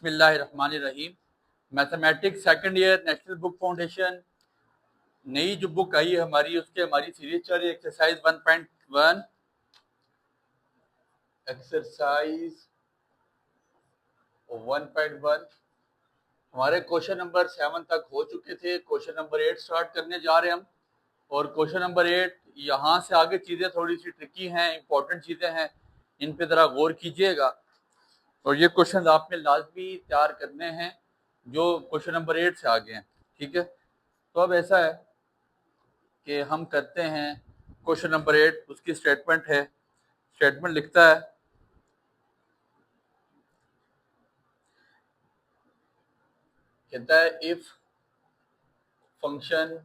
बिस्मिल्लाहिर्रहमानिर्रहीम। Mathematics second year national book foundation नई जो बुक आई है हमारी सीरीज चल रही है एक्सरसाइज 1.1 एक्सरसाइज 1.1। हमारे क्वेश्चन नंबर 7 तक हो चुके थे। क्वेश्चन नंबर 8 स्टार्ट करने जा रहे हैं हम। और क्वेश्चन नंबर 8 यहाँ से आगे चीज़ें थोड़ी सी ट्रिकी हैं, इंपॉर्टेंट चीज़ें हैं, इन पे ज़रा गौर कीजिएगा। और ये क्वेश्चन आपने लाजमी तैयार करने हैं जो क्वेश्चन नंबर 8 से आगे हैं, ठीक है। तो अब ऐसा है कि हम करते हैं क्वेश्चन नंबर 8, उसकी स्टेटमेंट है। स्टेटमेंट लिखता है कहता है if function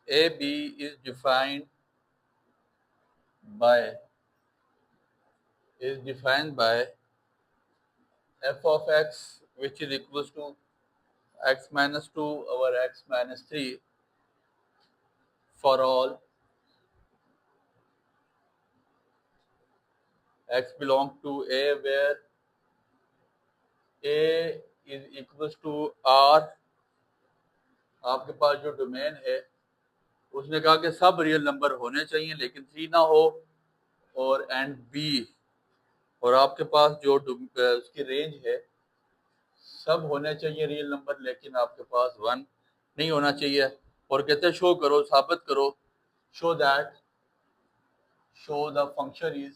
A B is defined by f of x which is equals to x minus 2 over x minus 3 for all x belong to a where a is equals to r। आपके पास जो domain है उसने कहा कि सब real number होने चाहिए लेकिन 3 ना हो, और एंड बी, और आपके पास जो उसकी रेंज है सब होने चाहिए रियल नंबर लेकिन आपके पास 1 नहीं होना चाहिए। और कहते हैं शो करो, साबित करो, show the function is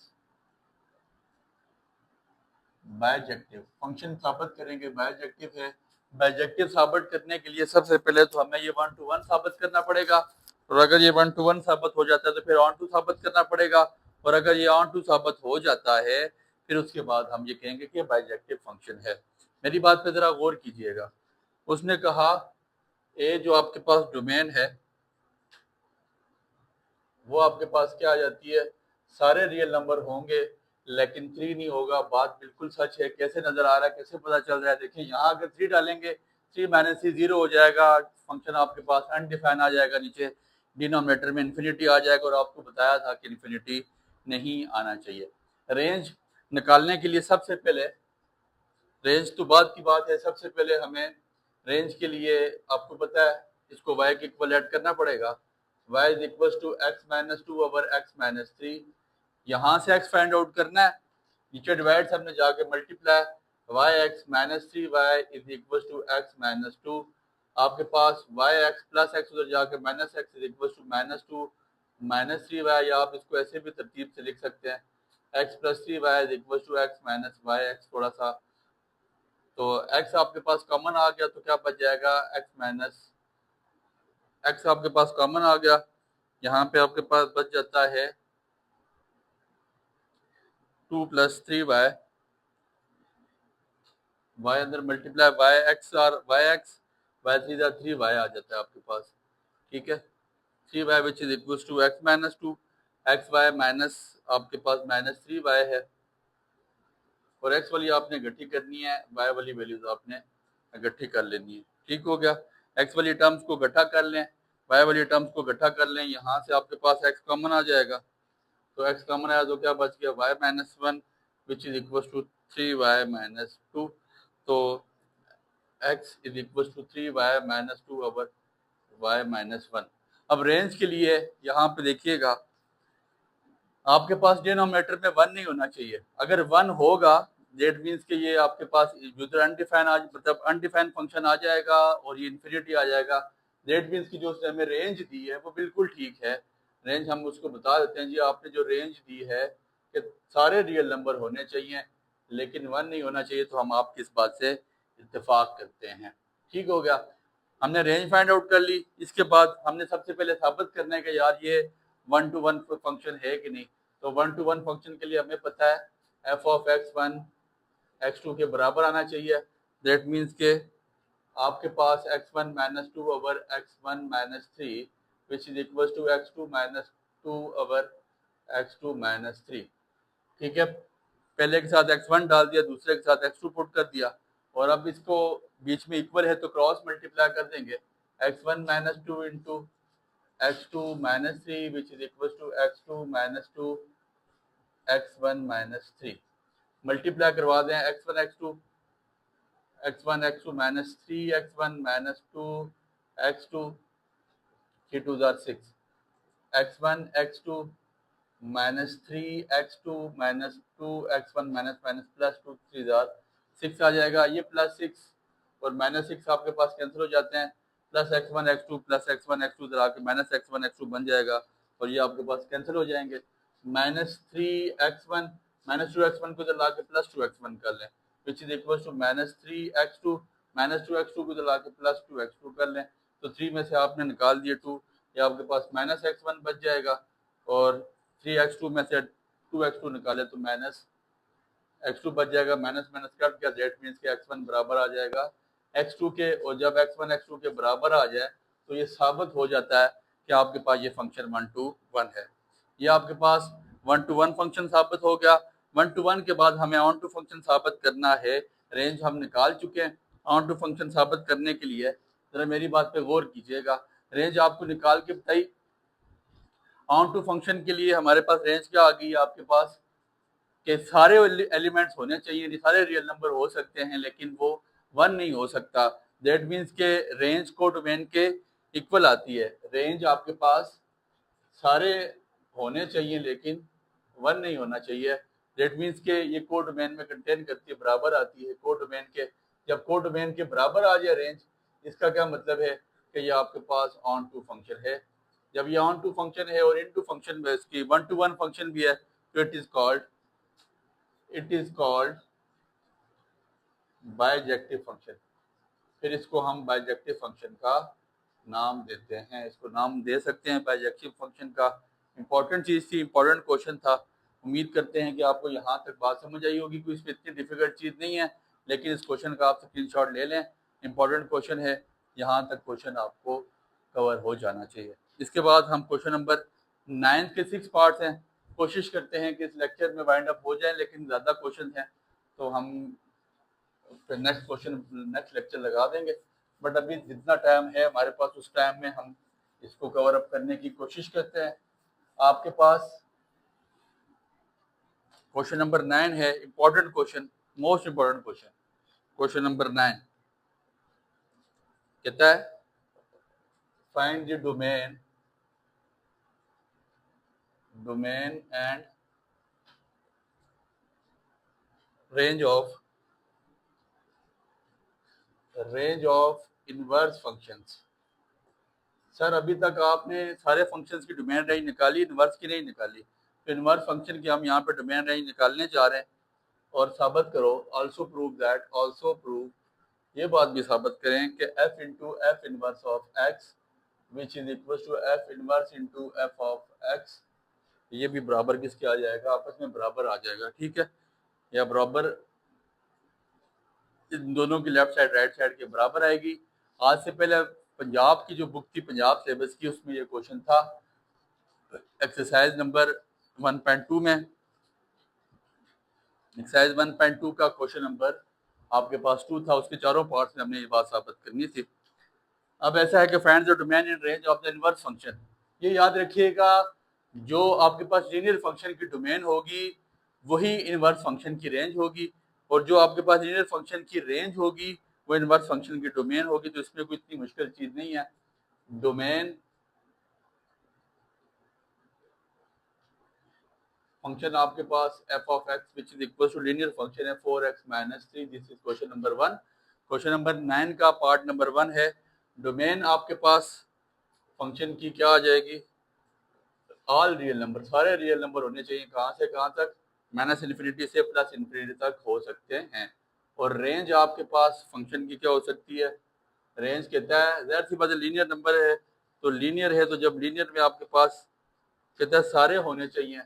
bijective. Function साबित करेंगे बायजेक्टिव है। बायजेक्टिव साबित करने के लिए सबसे पहले तो हमें ये 1 to 1 साबित करना पड़ेगा, और अगर ये 1 to 1 साबित हो जाता है तो फिर ऑन टू साबित करना पड़ेगा, और अगर ये ऑन टू साबित हो जाता है फिर उसके बाद हम ये कहेंगे कि बायजेक्टिव फंक्शन है। मेरी बात पे जरा गौर कीजिएगा। उसने कहा ए जो आपके पास डोमेन है वो आपके पास क्या आ जाती है, सारे रियल नंबर होंगे लेकिन 3 नहीं होगा। बात बिल्कुल सच है। कैसे नजर आ रहा है, कैसे पता चल रहा है? देखिए यहाँ अगर 3 डालेंगे 3 माइनस 3 0 हो जाएगा, फंक्शन आपके पास अनडिफाइन आ जाएगा, नीचे डिनोमिनेटर में इन्फिनिटी आ जाएगा, और आपको बताया था कि इन्फिनिटी नहीं आना चाहिए। रेंज निकालने के लिए सबसे पहले, रेंज तो बाद की बात है, सबसे पहले हमें रेंज के लिए आपको पता है इसको y के इक्वल ऐड करना पड़ेगा। y is equal to x minus 2 over x minus 3। यहाँ से x फाइंड आउट करना है, नीचे डिवाइड से हमने जाके multiply, y x minus 3 y is equal to x minus 2। आपके पास y x प्लस x उधर जाके minus x is equal to minus 2 minus 3 y, या आप इसको ऐसे भी तरतीब से लिख सकते हैं x plus 3 y is equal to x minus y x। थोड़ा सा तो x आपके पास कॉमन आ गया तो क्या बच जाएगा, x माइनस x आपके पास कॉमन आ गया, यहाँ पे आपके पास बच जाता है 2 प्लस 3y, y अंदर मल्टीप्लाई y x और y x, y 3 3y आ जाता है आपके पास, ठीक है। 3y which is equal to x minus 2, x y minus आपके पास माइनस 3y है, और x वाली आपने इकट्ठी करनी है, y वाली वैल्यूज आपने इकट्ठी कर लेनी है। ठीक हो गया। x वाली टर्म्स को इकट्ठा कर लें, y वाली टर्म्स को इकट्ठा कर लें, यहाँ से आपके पास x कॉमन आ जाएगा, तो x कॉमन आया तो क्या बच गया, y minus 1 which is equal to 3y minus 2। तो x is equal to 3y minus 2 over y minus 1। अब रेंज के लिए यहाँ पे देखिएगा आपके पास डिनोमिनेटर में 1 नहीं होना चाहिए। अगर 1 होगा दैट मीन्स कि ये आपके पास यूजर अनडिफाइन मतलब अनडिफाइन फंक्शन आ जाएगा और ये इन्फिनिटी आ जाएगा। दैट मीन्स की जो उसने हमें रेंज दी है वो बिल्कुल ठीक है। रेंज हम उसको बता देते हैं, जी आपने जो रेंज दी है कि सारे रियल नंबर होने चाहिए लेकिन 1 नहीं होना चाहिए, तो हम आपकी इस बात से इत्तेफाक करते हैं। ठीक हो गया, हमने रेंज फाइंड आउट कर ली। इसके बाद हमने सबसे पहले साबित करना है कि यार ये 1 to 1 फंक्शन है कि नहीं। तो 1 to 1 फंक्शन के लिए हमें पता है f ऑफ x1 x2 के बराबर आना चाहिए। दैट मीन्स के आपके पास x1 minus 2 over x1 minus 3 which is equal to x2 minus 2 over x2 minus 3। ठीक है, पहले के साथ x1 डाल दिया, दूसरे के साथ x2 पुट कर दिया, और अब इसको बीच में इक्वल है तो क्रॉस मल्टीप्लाई कर देंगे, x1 minus 2 into x2 minus 3 which is equal to x2 minus 2 x1 minus 3। Multiply करवा दें x1 x2 minus 3x1 minus 2x2 3 2 6 x1 x2 minus 3x2 minus 2x1 minus minus plus 2 3 6 आ जाएगा। ये plus 6 और minus 6 आपके पास cancel हो जाते हैं। प्लस x1 x2 इधर आके माइनस x1 x2 बन जाएगा और ये आपके पास कैंसिल हो जाएंगे। माइनस 3x1 माइनस 2x1 को इधर ला के प्लस 2x1 कर लें, which is equal to minus 3x2 minus 2x2 को इधर ला के प्लस 2x2 कर लें। तो 3 में से आपने निकाल दिए 2, ये आपके पास माइनस x1 बच जाएगा और 3x2 में से 2x2 निकाले तो माइनस x2 बच जाएगा। माइनस माइनस कट गया, दैट मीन्स के x1 बराबर आ जाएगा x2 के, और जब x1 x2 के बराबर आ जाए तो ये साबित हो जाता है कि आपके पास ये फंक्शन 1 to 1 है। ये आपके पास 1 to 1 फंक्शन साबित हो गया। 1 to 1 के बाद हमें ऑन टू फंक्शन साबित करना है। रेंज हम निकाल चुके हैं। ऑन टू फंक्शन साबित करने के लिए जरा मेरी बात पे गौर कीजिएगा। रेंज आपको निकाल के बताई। ऑन टू फंक्शन के लिए हमारे पास रेंज क्या आ गई आपके पास कि सारे एलिमेंट्स होने चाहिए, सारे रियल नंबर हो सकते हैं लेकिन वो 1 नहीं हो सकता। दैट मीन्स के रेंज को डोमेन के इक्वल आती है। रेंज आपके पास सारे होने चाहिए लेकिन 1 नहीं होना चाहिए। दैट मीन्स के ये को डोमेन में कंटेन करती है, बराबर आती है को डोमेन के। जब को डोमेन के बराबर आ जाए रेंज, इसका क्या मतलब है कि ये आपके पास ऑन टू फंक्शन है। जब ये ऑन टू फंक्शन है और इन टू फंक्शन में इसकी 1 to 1 फंक्शन भी है तो इट इज कॉल्ड बायजेक्टिव फंक्शन। फिर इसको हम बायजेक्टिव फंक्शन का नाम देते हैं, इसको नाम दे सकते हैं बायजेक्टिव फंक्शन का। इंपॉर्टेंट चीज़ थी, इंपॉर्टेंट क्वेश्चन था। उम्मीद करते हैं कि आपको यहाँ तक बात समझ आई होगी। कोई इसमें इतनी डिफिकल्ट चीज़ नहीं है, लेकिन इस क्वेश्चन का आप स्क्रीनशॉट ले लें। इंपॉर्टेंट क्वेश्चन है, यहाँ तक क्वेश्चन आपको कवर हो जाना चाहिए। इसके बाद हम क्वेश्चन नंबर 9 के 6 पार्ट्स हैं। कोशिश करते हैं कि इस लेक्चर में वाइंड अप हो जाए, लेकिन ज़्यादा क्वेश्चन हैं तो हम नेक्स्ट लेक्चर लगा देंगे। बट अभी जितना टाइम है हमारे पास उस टाइम में हम इसको कवर अप करने की कोशिश करते हैं। आपके पास क्वेश्चन नंबर 9 है, important question, most important question. Question number 9 कहता है find the domain and range of inverse functions. Sir अभी तक आपने सारे फंक्शंस की डोमेन रेंज निकाली, इनवर्स की नहीं निकाली। तो इनवर्स फंक्शन की हम यहाँ पे डोमेन रेंज निकालने जा रहे हैं और साबित करो, ऑल्सो प्रूव ये बात भी साबित करें कि f into f inverse of x which is equal to f inverse into f of x, ये भी बराबर किसके आ जाएगा, आपस में बराबर आ जाएगा। ठीक है, या बराबर इन दोनों की लेफ्ट साइड राइट साइड के बराबर आएगी। आज से पहले पंजाब की जो बुक थी, पंजाब सिलेबस की, उसमें ये क्वेश्चन था एक्सरसाइज नंबर 1.2 में। एक्सरसाइज 1.2 का क्वेश्चन नंबर आपके पास 2 था, उसके चारों पार्ट्स में हमने ये बात साबित करनी थी। अब ऐसा है कि find the domain and range of the inverse function. ये याद रखिएगा, जो आपके पास लीनियर फंक्शन की डोमेन होगी वही इनवर्स फंक्शन की रेंज होगी, और जो आपके पास लीनियर फंक्शन की रेंज होगी वो इनवर्स फंक्शन की डोमेन होगी। तो इसमें कोई इतनी मुश्किल चीज नहीं है। डोमेन फंक्शन आपके पास f of x which is equal to linear function है 4x minus 3। This is question number 1। Question number 9 का पार्ट नंबर 1 है। डोमेन आपके पास फंक्शन की क्या आ जाएगी, ऑल रियल नंबर, सारे रियल नंबर होने चाहिए। कहाँ से कहाँ तक, माइनस इन्फिनिटी से प्लस इन्फिनिटी तक हो सकते हैं। और रेंज आपके पास फंक्शन की क्या हो सकती है, रेंज कहता है ज़ाहिर सी बात है लीनियर नंबर है तो लीनियर है, तो जब लीनियर में आपके पास कहता है सारे होने चाहिए,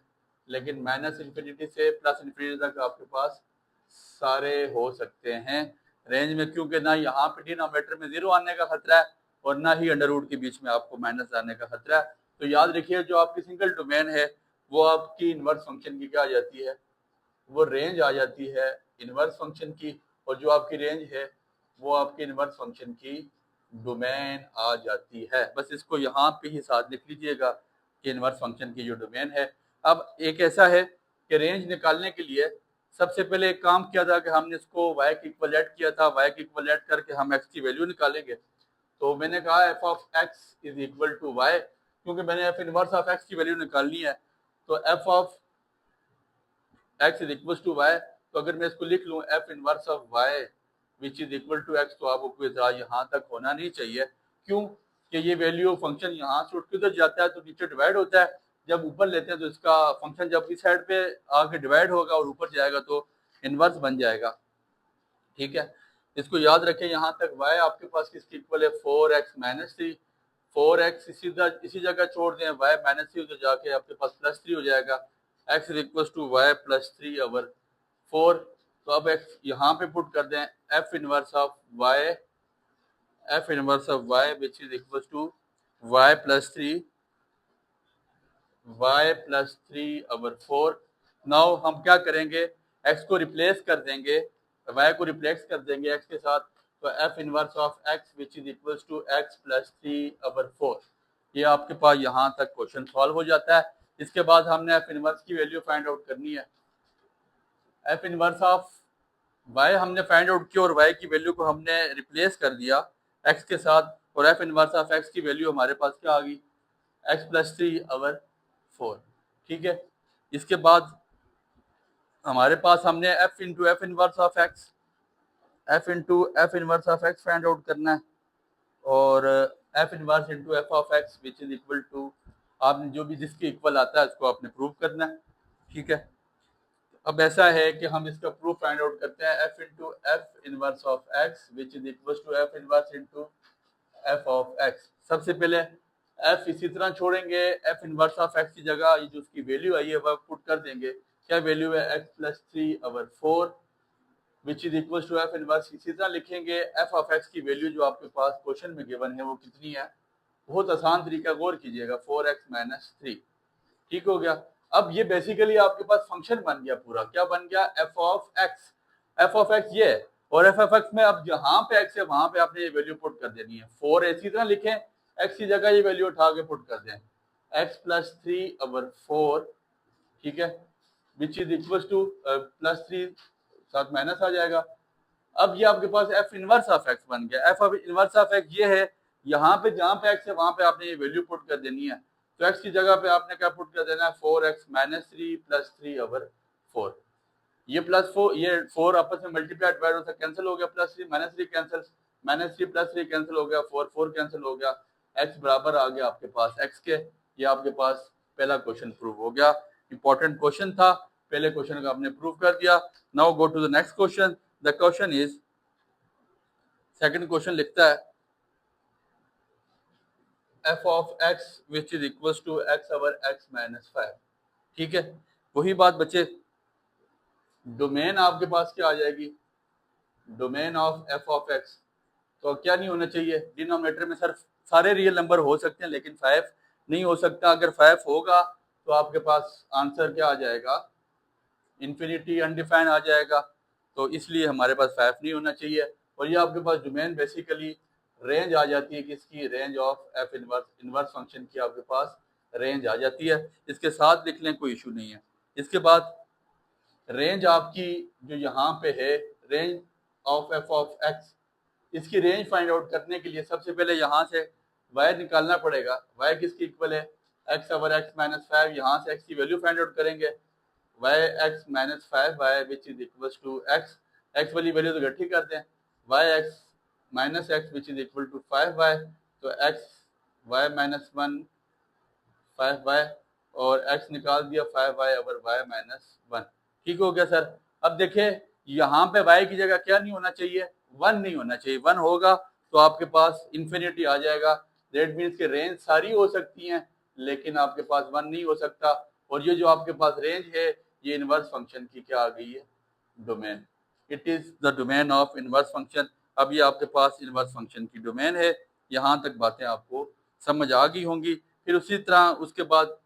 लेकिन माइनस इन्फिनिटी से प्लस इन्फिनिटी तक आपके पास सारे हो सकते हैं रेंज में, क्योंकि ना यहाँ पे डिनोमिनेटर में 0 आने का खतरा है और ना ही अंडर रूट के बीच में आपको माइनस आने का खतरा है। तो याद रखिए, जो आपकी सिंगल डोमेन है वो आपकी इनवर्स फंक्शन की क्या आ जाती है, वो रेंज आ जाती है इनवर्स फंक्शन की, और जो आपकी रेंज है वो आपकी इनवर्स फंक्शन की डोमेन आ जाती है। बस इसको यहाँ पे ही साथ लिख लीजिएगा कि इनवर्स फंक्शन की जो डोमेन है। अब एक ऐसा है कि रेंज निकालने के लिए सबसे पहले एक काम किया था कि हमने इसको y की इक्वल ऐड किया था, y की इक्वल ऐड करके हम x की वैल्यू निकालेंगे। तो मैंने कहा f of x is equal to y, क्योंकि मैंने f इनवर्स ऑफ x की वैल्यू निकालनी है। तो f of x is equal to y, तो अगर मैं इसको लिख लूँ f inverse of y which is equal to x, तो आपको कोई इतराज यहाँ तक होना नहीं चाहिए। क्यों कि ये वैल्यू फंक्शन यहाँ से उठ के उधर जाता है तो नीचे डिवाइड होता है, जब ऊपर लेते हैं तो इसका फंक्शन जब इस साइड पे आके डिवाइड होगा और ऊपर जाएगा तो इनवर्स बन जाएगा। ठीक है, इसको याद रखें। यहाँ तक y आपके पास किसकी इक्वल है, 4x माइनस 3। 4x इसी जगह छोड़ दें, y माइनस 3 उधर जाके आपके पास प्लस 3 हो जाएगा। x is equal to y plus 3 over 4। तो अब x यहाँ पे पुट कर दें, f inverse of y which is equal to y plus 3 over 4। Now हम क्या करेंगे, x को रिप्लेस कर देंगे, y को रिप्लेस कर देंगे x के साथ। तो f inverse of x which is equal to x plus 3 over 4। ये आपके पास यहाँ तक क्वेश्चन सॉल्व हो जाता है। इसके बाद हमने f इनवर्स की वैल्यू फाइंड आउट करनी है। f इनवर्स ऑफ y हमने फाइंड आउट किया और y की वैल्यू को हमने रिप्लेस कर दिया x के साथ, और f इनवर्स ऑफ x की वैल्यू हमारे पास क्या आ गई, x प्लस 3 ओवर 4। ठीक है, इसके बाद हमारे पास हमने f into f inverse of x find out करना है, और f inverse into f of x which is equal to, आपने जो भी जिसके इक्वल आता है उसको आपने प्रूव करना है। ठीक है, अब ऐसा है कि हम इसका प्रूफ फाइंड आउट करते हैं, f into f inverse of x which is equal to f inverse into f of x। सबसे पहले f इसी तरह छोड़ेंगे, f इनवर्स ऑफ x की जगह ये जो उसकी वैल्यू आई है वह पुट कर देंगे। क्या वैल्यू है, x plus 3 over 4 which is equal to f inverse. इसी तरह लिखेंगे f ऑफ x की वैल्यू जो आपके पास क्वेश्चन में गिवन है वो कितनी है। बहुत आसान तरीका, गौर कीजिएगा, 4x माइनस 3। ठीक हो गया। अब ये बेसिकली आपके पास फंक्शन बन गया पूरा। क्या बन गया, f ऑफ x ये है, और f ऑफ x में अब जहां पे x है वहां पे आपने ये वैल्यू पुट कर देनी है। 4 इसी तरह लिखें, x की जगह ये वैल्यू उठा के पुट कर दें, x प्लस 3 ओवर 4। ठीक है, विच इज इक्वल टू प्लस 3 साथ माइनस आ जाएगा। अब ये आपके पास f इनवर्स ऑफ x बन गया। f of inverse of x ये है, यहाँ पे जहां पे x है वहां पे आपने ये वैल्यू पुट कर देनी है। तो x की जगह पे आपने क्या पुट कर देना है, 4x माइनस 3 प्लस 3 ओवर 4। ये प्लस 4, ये 4 आपस में मल्टीप्लाई डिवाइड होता है, कैंसिल हो गया, plus 3 minus 3 cancel, minus 3 plus 3 cancel हो गया, 4 कैंसिल हो गया, x बराबर आ गया आपके पास x के। ये आपके पास पहला क्वेश्चन प्रूव हो गया। इंपॉर्टेंट क्वेश्चन था, पहले क्वेश्चन का आपने प्रूव कर दिया। Now go to the next question. The question is, second question लिखता है f of x which is equal to x over x minus 5। ठीक है, वही बात बच्चे, डोमेन आपके पास क्या आ जाएगी, domain of f of x। तो क्या नहीं होना चाहिए, डिनोमिनेटर में सिर्फ सारे रियल नंबर हो सकते हैं लेकिन 5 नहीं हो सकता। अगर 5 होगा तो आपके पास आंसर क्या आ जाएगा, इन्फिनिटी अनडिफाइंड आ जाएगा। तो इसलिए हमारे पास 5 नहीं होना चाहिए। और ये आपके पास डोमेन बेसिकली रेंज आ जाती है किसकी, range of F inverse function की आपके पास रेंज आ जाती है। इसके साथ लिख लें, कोई इशू नहीं है। इसके बाद रेंज आपकी जो यहाँ पे है, range of F of x, इसकी रेंज फाइंड आउट करने के लिए सबसे पहले यहाँ से y निकालना पड़ेगा। y किसकी इक्वल है, x ओवर x माइनस 5। यहाँ से x की वैल्यू फाइंड आउट करेंगे, y x minus 5y which is equal to x वाली वैल्यू तो इकट्ठी कर दें, y x minus x which is equal to 5y। तो x y माइनस 1 5y और x निकाल दिया 5y ओवर y माइनस 1। ठीक हो गया सर। अब देखिए यहाँ पे y की जगह क्या नहीं होना चाहिए, 1 नहीं होना चाहिए। 1 होगा तो आपके पास इन्फिनिटी आ जाएगा। दैट मीन्स के रेंज सारी हो सकती हैं लेकिन आपके पास 1 नहीं हो सकता। और ये जो आपके पास रेंज है ये इनवर्स फंक्शन की क्या आ गई है, domain. It is the domain of inverse function. अब ये आपके पास इनवर्स फंक्शन की डोमेन है। यहाँ तक बातें आपको समझ आ गई होंगी। फिर उसी तरह उसके बाद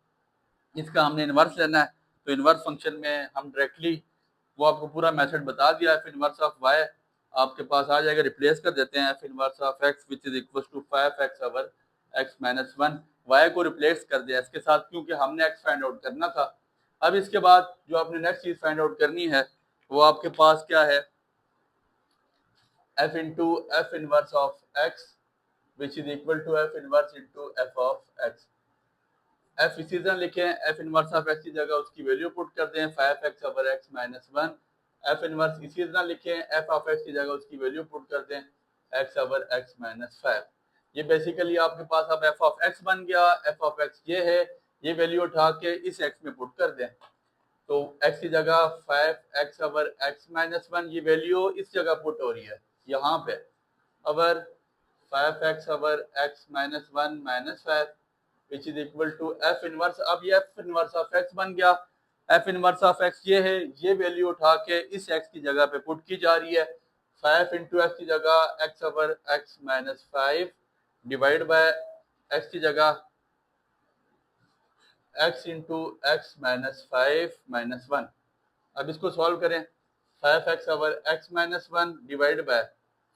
इसका हमने इनवर्स लेना है। तो इनवर्स फंक्शन में हम डायरेक्टली वो आपको पूरा मेथड बता दिया है। इनवर्स ऑफ y आपके पास आ जाएगा, रिप्लेस कर देते हैं, inverse of x which is equal to 5x over x minus 1। y को रिप्लेस कर दिया इसके साथ क्योंकि हमने x फाइंड आउट करना था। अब इसके बाद जो आपने नेक्स्ट चीज फाइंड आउट करनी है वो आपके पास क्या है, f into f inverse of x which is equal to f inverse into f of x। F इसी तरह लिखें, एफ इनवर्स ऑफ x की जगह उसकी वैल्यू पुट कर दें 5x over x minus 1। F inverse इसी तरह लिखें, एफ ऑफ x की जगह उसकी वैल्यू पुट कर दें x ओवर x माइनस 5। ये बेसिकली आपके पास अब एफ ऑफ x बन गया। एफ ऑफ x ये है, ये वैल्यू उठा के इस x में पुट कर दें, तो x की जगह 5x ओवर x माइनस 1, ये वैल्यू इस जगह पुट हो रही है यहाँ पे, over 5x over x minus 1 minus 5 which is equal to f inverse. अब ये एफ इनवर्स ऑफ x बन गया। एफ इनवर्स ऑफ x ये है, ये वैल्यू उठा के इस x की जगह पे पुट की जा रही है। 5 इंटू एक्स की जगह x over x minus 5 divide by x की जगह x into x minus 5 minus 1। अब इसको सॉल्व करें, 5x over x minus 1 divide bye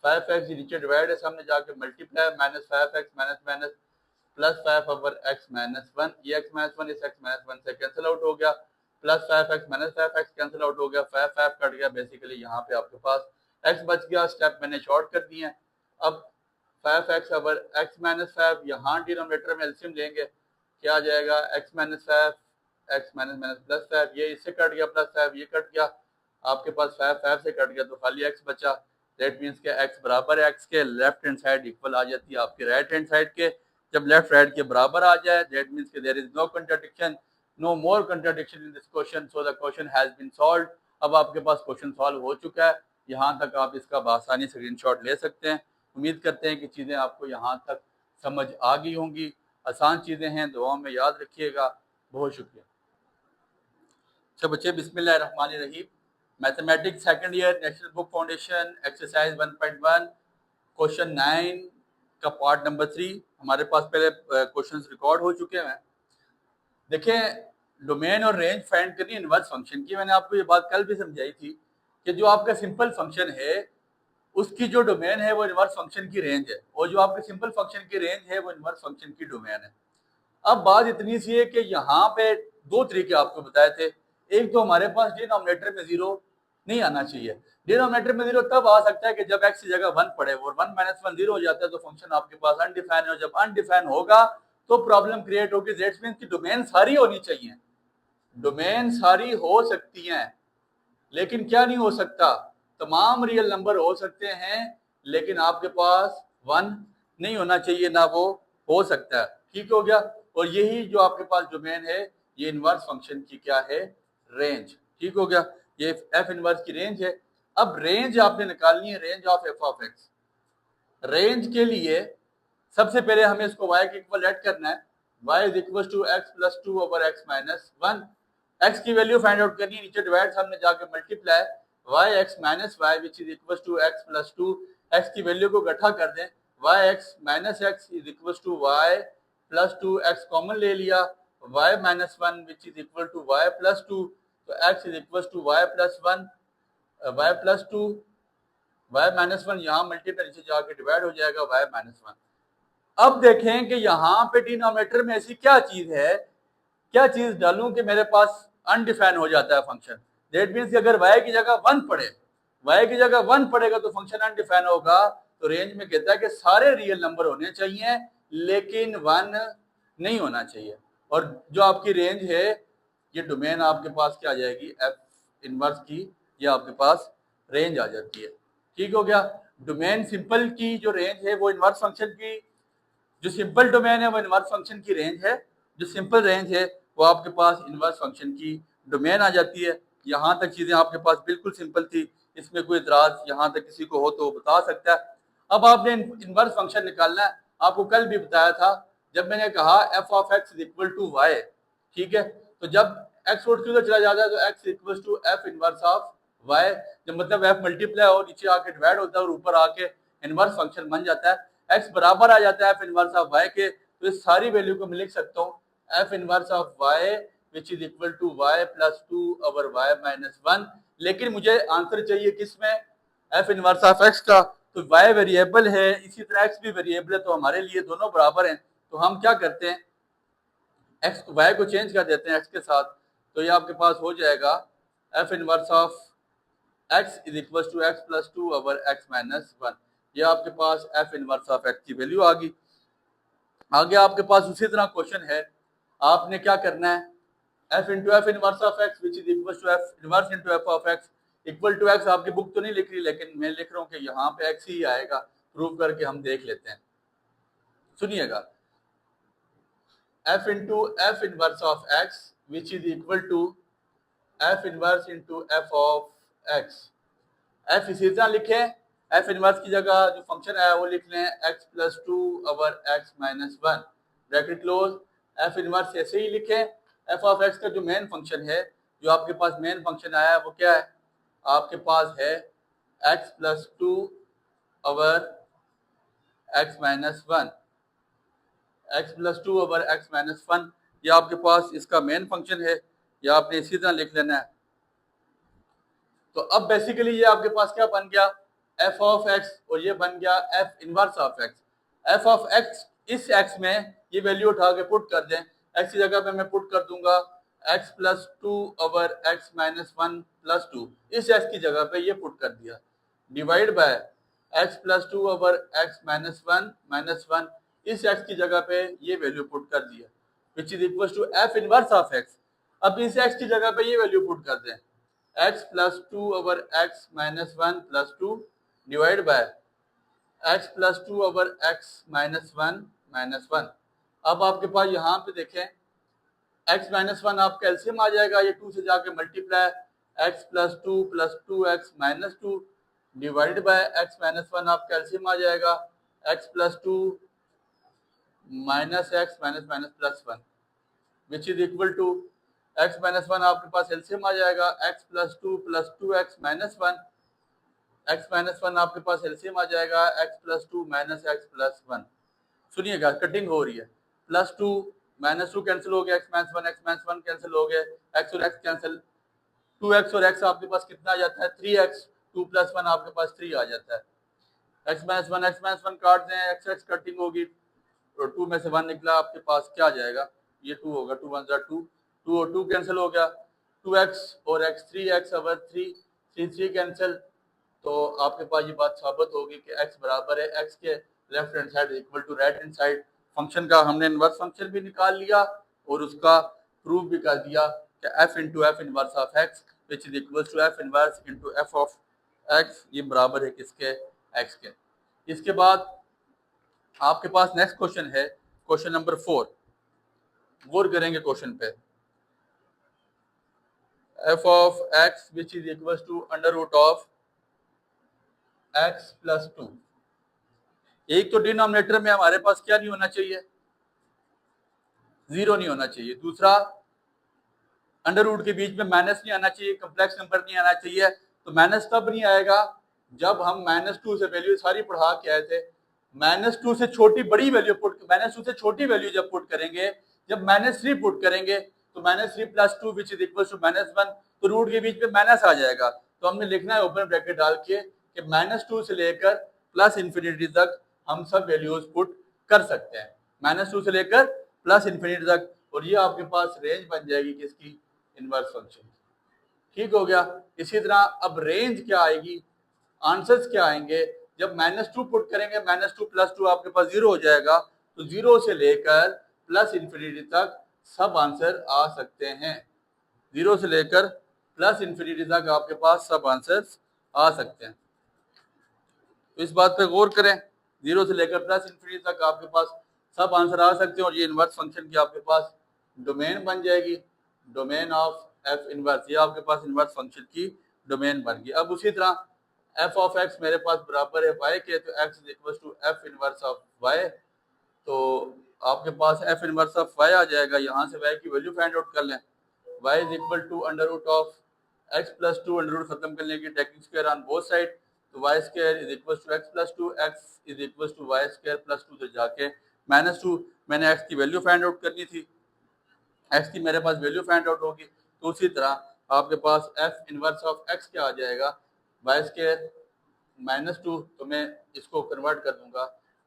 5x, नीचे डिवाइड है, सामने जाके multiply, minus 5x minus minus plus 5 over x minus 1। ये x माइनस 1 इस x माइनस 1 से कैंसिल आउट हो गया, plus 5x minus 5x cancel out हो गया, 5 कट गया। बेसिकली यहाँ पे आपके पास x बच गया, स्टेप मैंने शॉर्ट कर दिए हैं। अब 5x ओवर x माइनस 5, यहाँ डिनोमिनेटर में एलसीएम लेंगे, क्या आ जाएगा, x minus 5 x minus minus plus 5, ये इससे कट गया, प्लस 5 ये कट गया, आपके पास 5 से कट गया तो खाली x बचा। दैट मीन्स के x बराबर है x के, लेफ्ट हैंड साइड इक्वल आ जाती है आपके राइट हैंड साइड के। जब लेफ्ट राइट के बराबर आ जाए, दैट मीन्स के there is no contradiction, no more contradiction in this question, so the question has been solved. अब आपके पास क्वेश्चन सॉल्व हो चुका है। यहाँ तक आप इसका आसानी से स्क्रीनशॉट ले सकते हैं। उम्मीद करते हैं कि चीज़ें आपको यहाँ तक समझ आ गई होंगी। आसान चीज़ें हैं, दुआओं में याद रखिएगा। बहुत शुक्रिया। अच्छा बच्चे, बिस्मिल्लाहिर्रहमानिर्रहीम। Mathematics second year, national book foundation, exercise 1.1, question 9 का पार्ट नंबर 3 हमारे पास पहले क्वेश्चंस रिकॉर्ड हो चुके हैं। देखें, डोमेन और रेंज फाइंड करनी इनवर्स फंक्शन की। मैंने आपको ये बात कल भी समझाई थी कि जो आपका सिंपल फंक्शन है उसकी जो डोमेन है वो इनवर्स फंक्शन की रेंज है, और जो आपके सिंपल फंक्शन की रेंज है वो इनवर्स फंक्शन की डोमेन है। अब बात इतनी सी है कि यहाँ पे दो तरीके आपको बताए थे। एक तो हमारे पास डिनोमिनेटर में 0 नहीं आना चाहिए। डिनोमिनेटर में 0 तब आ सकता है कि जब x की जगह 1 पड़े, और 1 माइनस 1 0 हो जाता है, तो फंक्शन आपके पास अनडिफाइन है। जब अनडिफाइन होगा तो प्रॉब्लम क्रिएट होगी। दैट्स मींस की डोमेन सारी होनी चाहिए। डोमेन सारी हो सकती हैं, लेकिन क्या नहीं हो सकता, तमाम रियल नंबर हो सकते हैं, लेकिन आपके पास 1 नहीं होना चाहिए, ना वो हो सकता है। ठीक हो गया। और यही जो आपके पास डोमेन है, ये इनवर्स फंक्शन की क्या है, रेंज। ठीक हो गया, ये एफ इनवर्स की रेंज है। अब रेंज आपने निकालनी है, range of F of x. Range के लिए सबसे पहले हमें इसको y के इक्वल ऐड करना है। y is equal to x plus 2 over x minus 1। x की वैल्यू फाइंड आउट करनी है, नीचे डिवाइड सामने जाके multiply, y x minus y which is equal to x plus 2। x की वैल्यू को इकट्ठा कर दें, y x minus x is equal to y plus 2, x common ले लिया, y minus 1 which is equal to y plus 2, तो x is equal to y plus 1, y plus 2, y minus 1 यहाँ मल्टीप्लाई नीचे जाके डिवाइड हो जाएगा y minus 1। अब देखें कि यहाँ पे डिनोमिनेटर में ऐसी क्या चीज है, क्या चीज डालूं कि मेरे पास अनडिफाइन हो जाता है फंक्शन। दैट मींस कि अगर y की जगह 1 पड़े, y की जगह 1 पड़ेगा तो फंक्शन अनडिफाइन होगा। तो रेंज में कहता है कि सारे रियल नंबर होने चाहिए, लेकिन 1 नहीं होना चाहिए। और जो आपकी रेंज है, ये डोमेन आपके पास क्या आ जाएगी, एफ इनवर्स की, ये आपके पास रेंज आ जाती है। ठीक हो गया। डोमेन सिंपल की जो रेंज है वो इनवर्स फंक्शन की, जो सिंपल डोमेन है वो इनवर्स फंक्शन की रेंज है, जो सिंपल रेंज है वो आपके पास इनवर्स फंक्शन की डोमेन आ जाती है। यहाँ तक चीजें आपके पास बिल्कुल सिंपल थी, इसमें कोई इतराज यहाँ तक किसी को हो तो बता सकता है। अब आपने इनवर्स फंक्शन निकालना है। आपको कल भी बताया था जब मैंने कहा f of x is equal to y, ठीक है, तो जब एक्स उठ के चला जाता है तो x equal to f inverse of y, जब मतलब एफ मल्टीप्लाई और नीचे आके डिवाइड होता है और ऊपर आके इनवर्स फंक्शन बन जाता है। एक्स बराबर आ जाता है एफ इनवर्स ऑफ वाई के, तो इस सारी वैल्यू को मैं लिख सकता हूँ f inverse of y which is equal to y plus 2 over y minus 1। लेकिन मुझे आंसर चाहिए किसमें, एफ इनवर्स ऑफ एक्स का। तो वाई वेरिएबल है, इसी तरह एक्स भी वेरिएबल है, तो हमारे लिए दोनों बराबर हैं। तो हम क्या करते हैं, एक्स वाई को चेंज कर देते हैं एक्स के साथ, तो ये आपके पास हो जाएगा f inverse of x is equal to x plus two over x minus one. ये आपके पास एफ इनवर्स ऑफ एक्स की वैल्यू आ गई। आगे आपके पास उसी तरह क्वेश्चन है, आपने क्या करना है, f into f inverse of x which is equal to f inverse into f of x equal to x. आपकी बुक तो नहीं लिख रही, लेकिन मैं लिख रहा हूँ कि यहाँ पे x ही आएगा, प्रूव करके हम देख लेते हैं। सुनिएगा, f into f inverse of x which is equal to f inverse into f of x. F इसी तरह लिखें, एफ इनवर्स की जगह जो फंक्शन है वो लिख लें x plus two over x minus one, bracket close. F inverse ऐसे ही लिखें, एफ ऑफ एक्स का जो मेन फंक्शन है, जो आपके पास मेन फंक्शन आया है वो क्या है, आपके पास है x plus two over x minus one, x plus two over x minus one. ये आपके पास इसका मेन फंक्शन है, या आपने इसी तरह लिख लेना है। तो अब बेसिकली ये आपके पास क्या बन गया, एफ ऑफ एक्स, और ये बन गया F inverse of x. F of x, इस एक्स में ये वैल्यू उठा के पुट कर दें, एक्स की जगह पे मैं पुट कर दूंगा x plus two over x minus one plus two, इस एक्स की जगह पे ये पुट कर दिया, divide by x plus two over x minus one, इस एक्स की जगह पे ये वैल्यू पुट कर दिया, which is equal to f inverse of x. अब इस एक्स की जगह पे ये वैल्यू पुट कर दें, x plus two over x minus one plus two divide by x plus two over x minus one. अब आपके पास यहाँ पे देखें, एक्स माइनस वन आपका एलसीएम आ जाएगा, ये टू से जाके multiply, x plus two x minus two divide by x minus one आपका एलसीएम आ जाएगा, x plus two minus x minus minus plus one, which is equal to x minus one आपके पास LCM आ जाएगा, x plus two x minus one, x minus one आपके पास LCM आ जाएगा, x plus two minus x plus one. सुनिएगा, cutting हो रही है, plus two minus two cancel हो गया, एक्स माइनस वन कैंसिल हो गया, एक्स और एक्स कैंसिल, टू एक्स और एक्स आपके पास कितना आ जाता है, three x, two plus one आपके पास थ्री आ जाता है, एक्स माइनस वन काट दें, एक्स एक्स कटिंग होगी, तो टू में से वन निकला, आपके पास क्या आ जाएगा, ये टू होगा, टू वन जा टू, टू और टू कैंसिल हो गया, टू एक्स और x, three x over three, three cancel, तो आपके पास ये बात साबित होगी कि x बराबर है x के left hand side equal to right hand side. Function का हमने इनवर्स फंक्शन भी निकाल लिया और उसका प्रूफ भी कर दिया कि f into f inverse of x which is equal to f inverse into f of x, ये बराबर है किसके, x के। इसके बाद आपके पास नेक्स्ट क्वेश्चन है, क्वेश्चन नंबर 4, गौर करेंगे क्वेश्चन पे, f of x which is equal to under root of x plus two. एक तो डिनोमिनेटर में हमारे पास क्या नहीं होना चाहिए, जीरो नहीं होना चाहिए, दूसरा अंडर रूट के बीच में माइनस नहीं आना चाहिए, कम्प्लेक्स नंबर नहीं आना चाहिए। तो माइनस तब नहीं आएगा जब हम माइनस टू से वैल्यू सारी पढ़ा के आए थे, माइनस टू से छोटी बड़ी वैल्यू पुट, माइनस टू से छोटी वैल्यू जब पुट करेंगे, जब माइनस थ्री पुट करेंगे, तो minus three plus two which is equal to minus one, तो रूट के बीच में माइनस आ जाएगा, तो हमने लिखना है ओपन ब्रैकेट डाल के कि माइनस टू से लेकर प्लस इन्फिनिटी तक हम सब वैल्यूज पुट कर सकते हैं, माइनस टू से लेकर प्लस इन्फिनिटी तक, और ये आपके पास रेंज बन जाएगी किसकी, इनवर्स फंक्शन। ठीक हो गया। इसी तरह अब रेंज क्या आएगी, आंसर्स क्या आएंगे, जब माइनस टू पुट करेंगे, माइनस टू प्लस टू आपके पास जीरो हो जाएगा, तो जीरो से लेकर प्लस इन्फिनिटी तक सब आंसर आ सकते हैं, जीरो से लेकर प्लस इन्फिनिटी तक आपके पास सब आंसर्स आ सकते हैं। तो इस बात पे गौर करें, जीरो से लेकर प्लस इन्फिनिटी तक आपके पास सब आंसर आ सकते हैं, और ये इनवर्स फंक्शन की आपके पास डोमेन बन जाएगी, डोमेन ऑफ एफ इनवर्स, ये आपके पास इनवर्स फंक्शन की डोमेन बन गई। अब उसी तरह एफ ऑफ एक्स मेरे पास बराबर है वाई के, तो x is equal to f inverse of y, तो आपके पास एफ इनवर्स ऑफ वाई आ जाएगा, यहाँ से वाई की वैल्यू फाइंड आउट कर लें, Y is equal to under root of x plus two, under root खत्म करने की taking square on both side, तो Y square is equal to x plus two, X is equal to Y square plus two, से जाके minus two, मैंने X की value find out करनी थी, एक्स की मेरे पास वैल्यू फाइंड आउट होगी, तो उसी तरह आपके पास एफ इनवर्स ऑफ एक्स क्या आ जाएगा, वाई स्क्वायर माइनस टू, तो मैं इसको कन्वर्ट कर दूंगा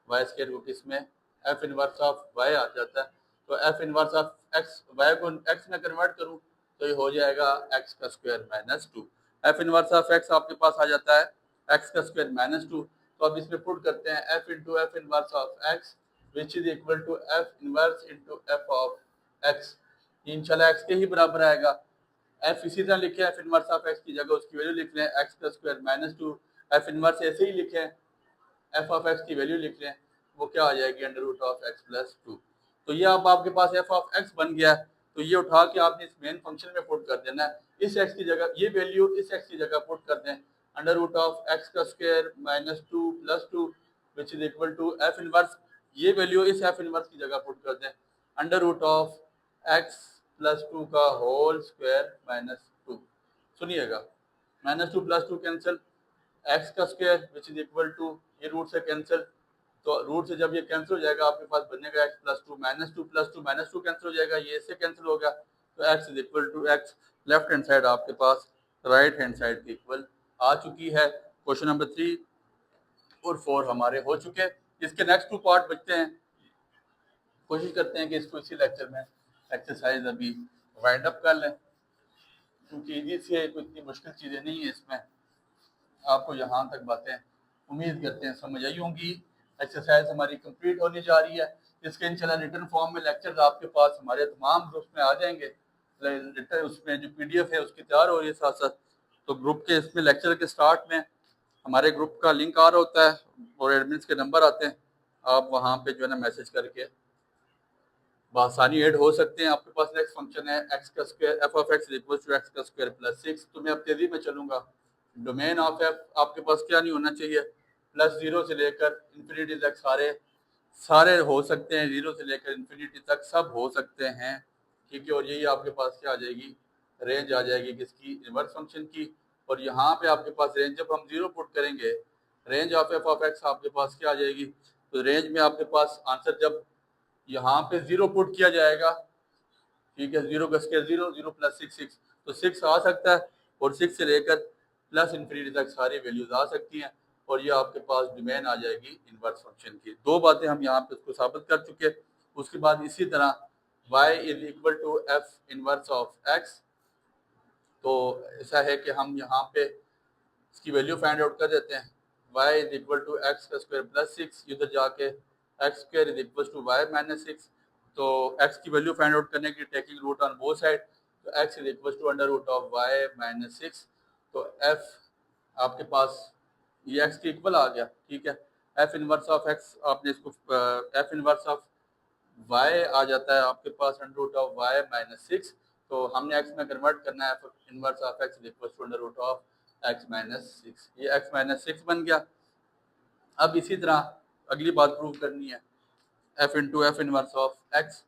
वाई स्क्वायर को किसमें, एफ इनवर्स ऑफ वाई आ जाता है, तो f inverse of x, y को एक्स में कन्वर्ट करूँ तो ये हो जाएगा एक्स का square minus two, f inverse of x आपके पास आ जाता है एक्स का स्क्वायर माइनस 2। तो अब इसमें पुट करते हैं f into f inverse of x which is equal to f inverse into f of x. इंशाल्लाह एक्स के ही बराबर आएगा। एफ इसी तरह लिखे एफ इनवर्स ऑफ एक्स की जगह उसकी वैल्यू लिख लें एक्स का स्क्वायर माइनस 2। एफ इनवर्स ऐसे ही लिखें, एफ ऑफ एक्स की वैल्यू लिख लें, वो क्या आ जाएगी under root of x plus 2। तो ये अब आपके पास एफ ऑफ एक्स बन गया। तो ये उठा के आपने इस मेन फंक्शन में पुट कर देना है। इस एक्स की जगह ये वैल्यू इस एक्स की जगह पुट कर दें अंडर रूट ऑफ एक्स का square minus 2 plus 2 which is equal to f inverse. ये वैल्यू इस एफ इनवर्स की जगह पुट कर दें under root of x plus 2 का होल स्क्वायर माइनस 2। सुनिएगा, माइनस 2 प्लस 2 कैंसिल, एक्स का square which is equal to ये रूट से कैंसिल। तो रूट से जब ये कैंसिल हो जाएगा आपके पास बनेगा x plus 2 minus 2 plus 2 minus 2 cancel हो जाएगा, ये इससे कैंसिल हो गया। तो x is equal to x, left hand side आपके पास राइट हैंड साइड के इक्वल आ चुकी है। क्वेश्चन नंबर 3 और 4 हमारे हो चुके हैं। इसके नेक्स्ट 2 पार्ट बचते हैं। कोशिश करते हैं कि इसको इसी लेक्चर में एक्सरसाइज अभी वाइंड अप कर लें, क्योंकि इजी से कोई इतनी मुश्किल चीज़ें नहीं है इसमें। आपको यहाँ तक बातें उम्मीद करते हैं समझ आई होंगी। एक्सरसाइज हमारी कंप्लीट होने जा रही है। इसके इंशाल्लाह रिटर्न फॉर्म में लेक्चर्स आपके पास हमारे तमाम ग्रुप्स में आ जाएंगे। रिटर्न उसमें जो पीडीएफ है उसकी तैयार हो रही है साथ साथ। तो ग्रुप के इसमें लेक्चर के स्टार्ट में हमारे ग्रुप का लिंक आ रहा होता है और एडमिन्स के नंबर आते हैं। आप वहाँ पे जो है ना मैसेज करके आसानी ऐड हो सकते हैं। आपके पास नेक्स्ट फंक्शन है एक्स का square f of x equal to x का स्क्वायर प्लस 6। तो मैं अब तेजी में चलूंगा। डोमेन ऑफ एफ आपके पास क्या नहीं होना चाहिए, प्लस 0 से लेकर इन्फिनिटी तक सारे हो सकते हैं, 0 से लेकर इन्फिनिटी तक सब हो सकते हैं, ठीक है। और यही आपके पास क्या आ जाएगी, रेंज आ जाएगी किसकी, इनवर्स फंक्शन की। और यहाँ पे आपके पास रेंज जब हम 0 पुट करेंगे, range of F of x आपके पास क्या आ जाएगी। तो रेंज में आपके पास आंसर जब यहाँ पे 0 पुट किया जाएगा, ठीक है, 0 का स्क्वायर 0, 0 प्लस 6 6, तो 6 आ सकता है। और 6 से लेकर प्लस इन्फिनिटी तक सारी वैल्यूज आ सकती हैं। और ये आपके पास डोमेन आ जाएगी इनवर्स फंक्शन की। 2 बातें हम यहाँ पे उसको साबित कर चुके। उसके बाद इसी तरह y is equal to f inverse of x. तो ऐसा है कि हम यहाँ पे इसकी वैल्यू फाइंड आउट कर देते हैं। y is equal to x का स्क्वायर प्लस 6, इधर जाके x square is equal to y minus 6। तो x की वैल्यू फाइंड आउट करने की taking root on both side, तो x is equal to under root of y minus 6। तो f आपके पास ये x के इक्वल आ गया, ठीक है। f इनवर्स ऑफ x आपने इसको f इनवर्स ऑफ y आ जाता है आपके पास under root of y minus 6। तो हमने x में कन्वर्ट करना है, inverse of x is equal to under root of x minus 6। ये x माइनस 6 बन गया। अब इसी तरह अगली बात प्रूव करनी है, f into f inverse of x।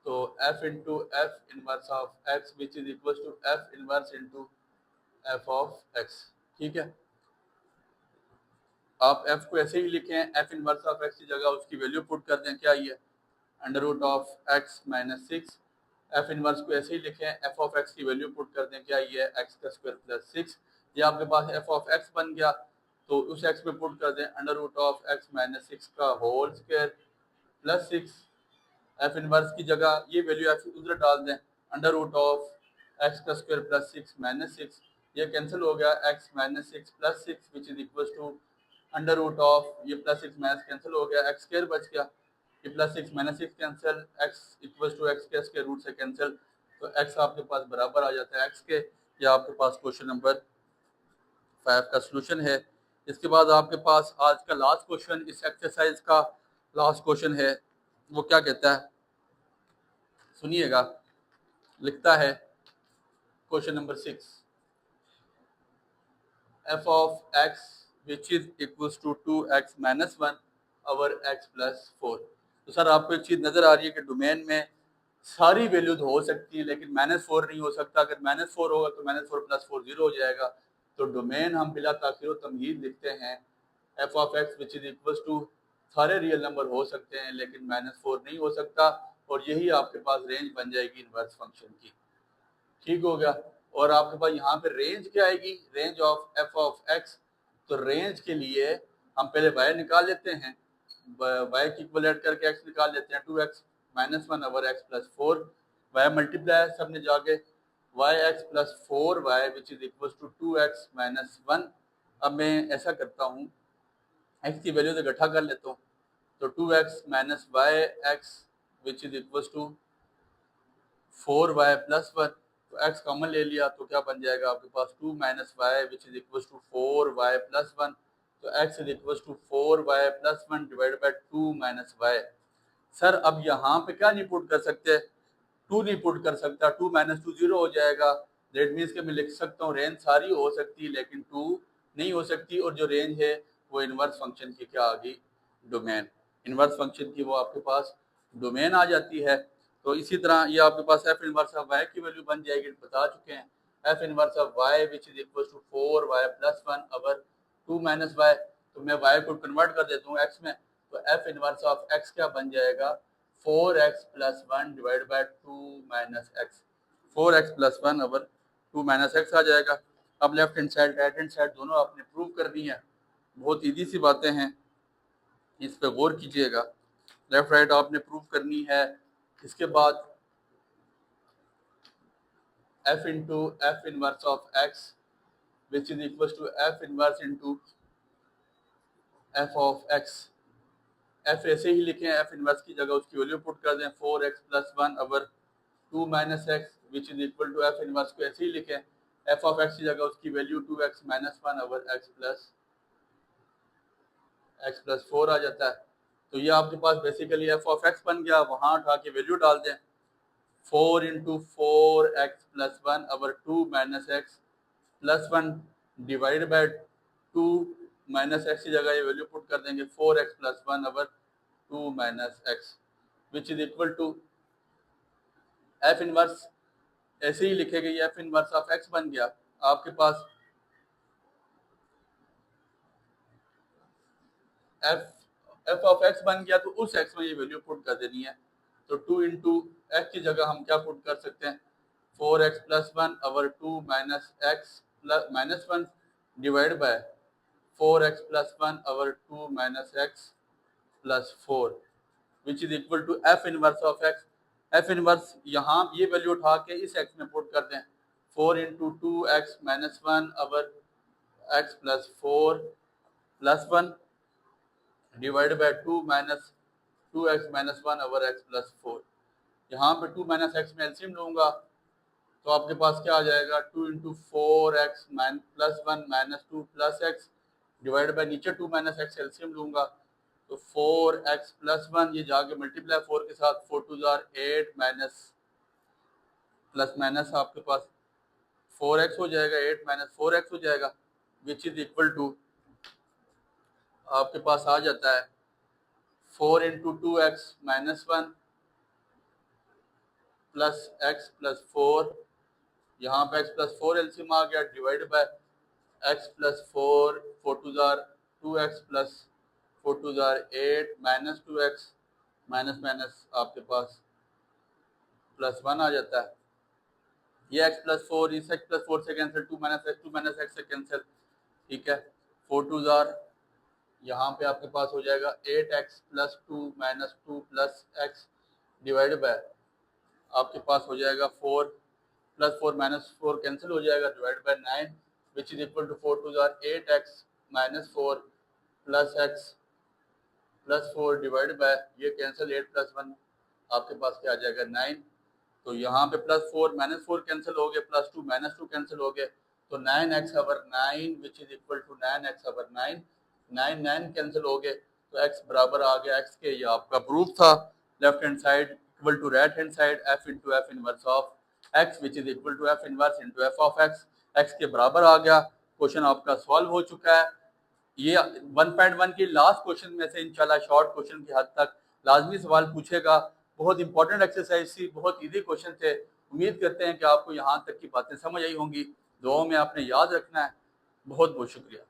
तो f into f inverse of x which is equal to f inverse into f of x, ठीक है। आप f को ऐसे ही लिखें, f इनवर्स ऑफ x की जगह उसकी वैल्यू पुट कर दें, क्या ये under root of x minus 6। f inverse को ऐसे ही लिखें, f ऑफ x की वैल्यू पुट कर दें, क्या ये x का स्क्वायर प्लस 6। ये आपके पास f ऑफ x बन गया। तो उस x में पुट कर दें under root of x minus 6 का whole square plus 6। F inverse की जगह ये वैल्यू एफ उधर डाल दें, अंडर रूट ऑफ एक्स का स्क्वायर प्लस 6 माइनस 6। ये कैंसिल हो गया, x minus 6 plus 6 which is equal to under root of ये प्लस 6 माइनस कैंसिल हो गया, एक्स स्क्वायर बच गया। ये plus 6 minus 6 cancel, x equal to x के स्क्वायर रूट से कैंसिल। तो एक्स आपके पास बराबर आ जाता है एक्स के। ये आपके पास क्वेश्चन नंबर 5 का सोल्यूशन है। इसके बाद आपके पास आज का लास्ट क्वेश्चन, इस एक्सरसाइज का लास्ट क्वेश्चन है। वो क्या कहता है सुनिएगा, लिखता है question number 6, f of x which is equals to 2x minus 1 over x plus 4। तो सर आपको एक चीज़ नज़र आ रही है कि डोमेन में सारी वैल्यूज हो सकती हैं, लेकिन -4 नहीं हो सकता। अगर -4 होगा तो -4 प्लस 4 0 हो जाएगा। तो डोमेन हम बिला ताखिर तमहीद लिखते हैं f of x which is equals to सारे रियल नंबर हो सकते हैं लेकिन -4 नहीं हो सकता। और यही आपके पास रेंज बन जाएगी इनवर्स फंक्शन की, ठीक हो गया। और आपके पास यहाँ पे रेंज क्या आएगी, range of F of x. तो रेंज के लिए हम पहले y निकाल लेते हैं, y की इक्वलेट करके x निकाल लेते हैं, 2x minus 1 over x plus 4। y multiply सब ने जाके y x plus 4y which is equal to 2x minus 1। अब मैं ऐसा करता हूँ, x की वैल्यू से इकट्ठा कर लेता हूँ, तो 2x minus y x which is equal to 4y plus 1। तो x कॉमन ले लिया तो क्या बन जाएगा आपके पास 2 minus y which is equal to 4y plus 1। तो x is equal to 4y plus 1 divide by 2 minus y. Sir अब यहाँ पे क्या नहीं पुट कर सकते, 2 नहीं पुट कर सकता, 2 माइनस 2 0 हो जाएगा। दैट मीन्स कि मैं लिख सकता हूँ रेंज सारी हो सकती है लेकिन 2 नहीं हो सकती, और जो रेंज है वो इनवर्स फंक्शन की क्या आ गई, डोमेन। इनवर्स फंक्शन की वो आपके पास डोमेन आ जाती है। तो इसी तरह ये आपके पास एफ इनवर्स ऑफ वाई की वैल्यू बन जाएगी, बता चुके हैं। F inverse of y which is equal to 4y plus 1 over 2 minus y. तो मैं वाई को कन्वर्ट कर देता हूँ एक्स में, तो एफ इनवर्स ऑफ एक्स क्या बन जाएगा 4x plus 1 divide by 2 minus X. 4x plus 1 over 2 minus X आ जाएगा। अब left hand side right hand side दोनों आपने प्रूव करनी है, बहुत ईजी सी बातें हैं, इस पे गौर कीजिएगा। लेफ्ट राइट आपने प्रूव करनी है। इसके बाद f into f inverse of x which is equal to f inverse into f of x। f ऐसे ही लिखें, f इनवर्स की जगह उसकी वैल्यू पुट कर दें 4x plus 1 over 2 minus x which is equal to f inverse को ऐसे ही लिखें, एफ ऑफ एक्स की जगह उसकी value 2x minus 1 over x plus 4 आ जाता है। तो ये आपके पास बेसिकली एफ ऑफ एक्स बन गया। वहाँ उठा के वैल्यू डाल दें 4 into 4x plus 1 over 2 minus x plus 1 divide by 2 minus x की जगह ये वैल्यू पुट कर देंगे 4x plus 1 over 2 minus x which is equal to f inverse ऐसे ही लिखेगा, ये एफ इनवर्स ऑफ एक्स बन गया आपके पास। एफ ऑफ एक्स बन गया तो उस एक्स में ये वैल्यू पुट कर देनी है। तो 2 इंटू एक्स की जगह हम क्या पुट कर सकते हैं 4x plus 1 over 2 minus x plus minus 1 divide by 4x plus 1 over 2 minus x plus 4 which is equal to f inverse of x. F inverse यहाँ ये वैल्यू उठा के इस एक्स में पुट कर दें 4 into 2x minus 1 over x plus 4 plus 1 divide by 2 minus 2x minus 1 over x plus 4। यहाँ पे 2 माइनस एक्स में एलसीएम लूँगा तो आपके पास क्या आ जाएगा 2 into 4x plus 1 minus 2 plus x divide by नीचे 2 माइनस एक्स एलसीएम लूँगा तो 4x प्लस 1 ये जाके मल्टीप्लाई 4 के साथ 4 2 8 माइनस प्लस माइनस आपके पास 4x हो जाएगा, 8 माइनस 4x हो जाएगा विच इज इक्वल टू आपके पास आ जाता है 4 into 2x minus 1 plus x plus 4। यहाँ पे x प्लस 4 एलसीएम आ गया divide by x plus 4 4 2 2x plus 4 2 8 minus 2x minus minus आपके पास प्लस 1 आ जाता है। ये x प्लस 4 इस x प्लस 4 से कैंसिल, 2 माइनस x से कैंसिल, ठीक है। 4 2 यहाँ पे आपके पास हो जाएगा 8x plus 2 minus 2 plus x divide by आपके पास हो जाएगा 4 प्लस 4 माइनस 4 कैंसिल हो जाएगा divide by 9 which is equal to 4 2 8x minus 4 plus x plus 4 divide by ये कैंसिल 8 प्लस 1 आपके पास क्या आ जाएगा 9। तो यहाँ पे प्लस 4 माइनस 4 कैंसिल हो गए, प्लस 2 माइनस 2 कैंसिल हो गए, तो 9x over 9 which is equal to 9x over 9 9 cancel हो गए तो x बराबर आ गया x के। ये आपका प्रूफ था। Left hand side equal to right hand side f into f inverse of x which is equal to f inverse into f of x के बराबर आ गया। क्वेश्चन आपका सॉल्व हो चुका है। ये 1.1 की लास्ट क्वेश्चन में से इंशाल्लाह शॉर्ट क्वेश्चन की हद तक लाजमी सवाल पूछेगा। बहुत इंपॉर्टेंट एक्सरसाइज थी, बहुत इजी क्वेश्चन थे। उम्मीद करते हैं कि आपको यहाँ तक की बातें समझ आई होंगी। दुआओं में आपने याद रखना है। बहुत बहुत शुक्रिया।